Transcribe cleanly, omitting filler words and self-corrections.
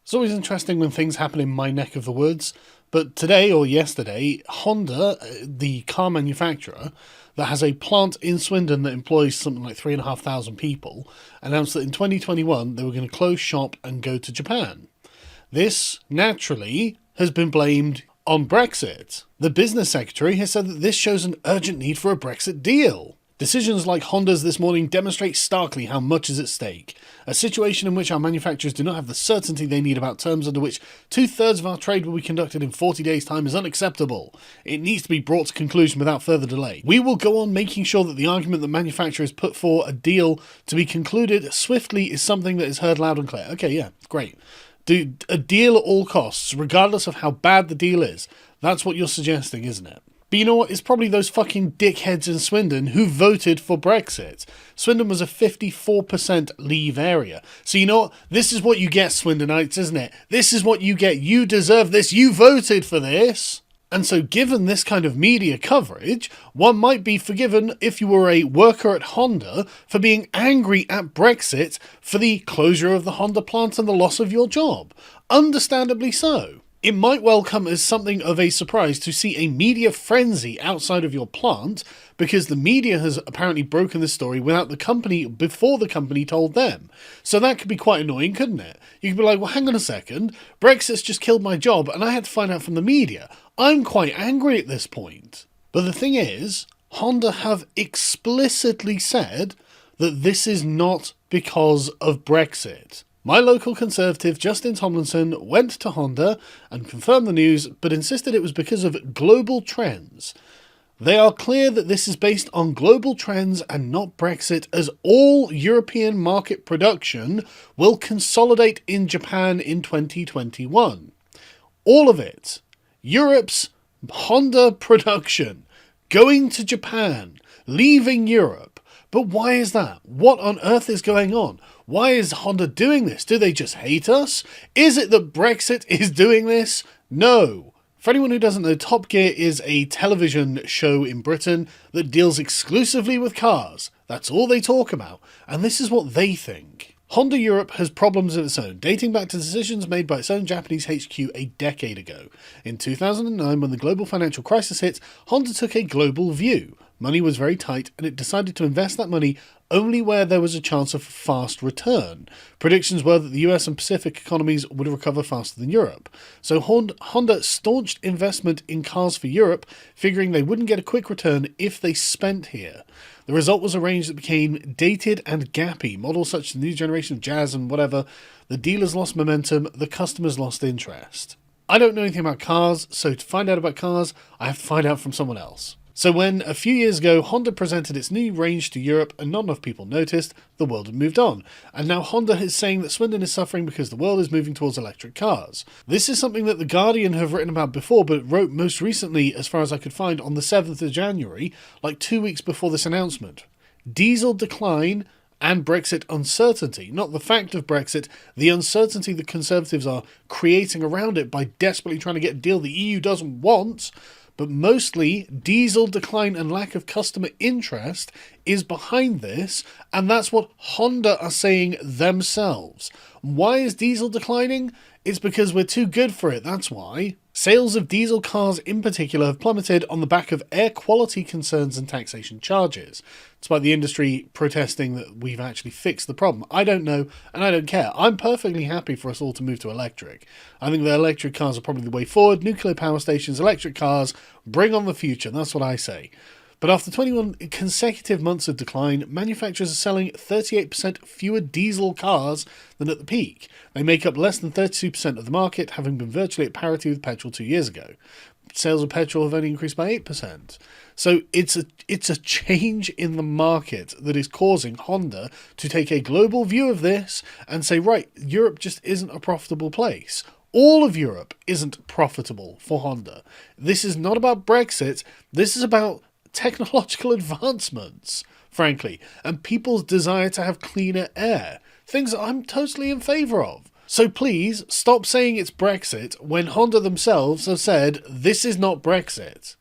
It's always interesting when things happen in my neck of the woods, but today or yesterday, Honda, the car manufacturer that has a plant in Swindon that employs something like 3,500 people, announced that in 2021 they were going to close shop and go to Japan. This, naturally, has been blamed on Brexit. The business secretary has said that this shows an urgent need for a Brexit deal. Decisions like Honda's this morning demonstrate starkly how much is at stake. A situation in which our manufacturers do not have the certainty they need about terms under which 2/3 of our trade will be conducted in 40 days' time is unacceptable. It needs to be brought to conclusion without further delay. We will go on making sure that the argument that manufacturers put for a deal to be concluded swiftly is something that is heard loud and clear. Okay, yeah, great. Do a deal at all costs, regardless of how bad the deal is. That's what you're suggesting, isn't it? But you know what? It's probably those fucking dickheads in Swindon who voted for Brexit. Swindon was a 54% leave area. So you know what? This is what you get, Swindonites, isn't it? This is what you get. You deserve this. You voted for this. And so given this kind of media coverage, one might be forgiven if you were a worker at Honda for being angry at Brexit for the closure of the Honda plant and the loss of your job. Understandably so. It might well come as something of a surprise to see a media frenzy outside of your plant because the media has apparently broken the story without the company, before the company told them. So that could be quite annoying, couldn't it? You could be like, well, hang on a second, Brexit's just killed my job and I had to find out from the media. I'm quite angry at this point. But the thing is, Honda have explicitly said that this is not because of Brexit. My local Conservative, Justin Tomlinson, went to Honda and confirmed the news, but insisted it was because of global trends. They are clear that this is based on global trends and not Brexit, as all European market production will consolidate in Japan in 2021. All of it. Europe's Honda production going to Japan, leaving Europe. But why is that? What on earth is going on? Why is Honda doing this? Do they just hate us? Is it that Brexit is doing this? No. For anyone who doesn't know, Top Gear is a television show in Britain that deals exclusively with cars. That's all they talk about. And this is what they think. Honda Europe has problems of its own, dating back to decisions made by its own Japanese HQ a decade ago. In 2009, when the global financial crisis hit, Honda took a global view. Money was very tight, and it decided to invest that money only where there was a chance of fast return. Predictions were that the US and Pacific economies would recover faster than Europe. So Honda staunched investment in cars for Europe, figuring they wouldn't get a quick return if they spent here. The result was a range that became dated and gappy, models such as the new generation of Jazz and whatever. The dealers lost momentum, the customers lost interest. I don't know anything about cars, so to find out about cars, I have to find out from someone else. So when, a few years ago, Honda presented its new range to Europe and not enough people noticed, the world had moved on. And now Honda is saying that Swindon is suffering because the world is moving towards electric cars. This is something that The Guardian have written about before, but wrote most recently, as far as I could find, on the 7th of January, like 2 weeks before this announcement. Diesel decline and Brexit uncertainty. Not the fact of Brexit, the uncertainty the Conservatives are creating around it by desperately trying to get a deal the EU doesn't want. But mostly, diesel decline and lack of customer interest is behind this, and that's what Honda are saying themselves. Why is diesel declining? It's because we're too good for it, that's why. Sales of diesel cars in particular have plummeted on the back of air quality concerns and taxation charges, despite the industry protesting that we've actually fixed the problem. I don't know, and I don't care. I'm perfectly happy for us all to move to electric. I think that electric cars are probably the way forward. Nuclear power stations, electric cars, bring on the future. That's what I say. But after 21 consecutive months of decline, manufacturers are selling 38% fewer diesel cars than at the peak. They make up less than 32% of the market, having been virtually at parity with petrol 2 years ago. Sales of petrol have only increased by 8%. So it's a change in the market that is causing Honda to take a global view of this and say, right, Europe just isn't a profitable place. All of Europe isn't profitable for Honda. This is not about Brexit. This is about technological advancements, frankly, and people's desire to have cleaner air. Things that I'm totally in favour of. So please, stop saying it's Brexit when Honda themselves have said this is not Brexit.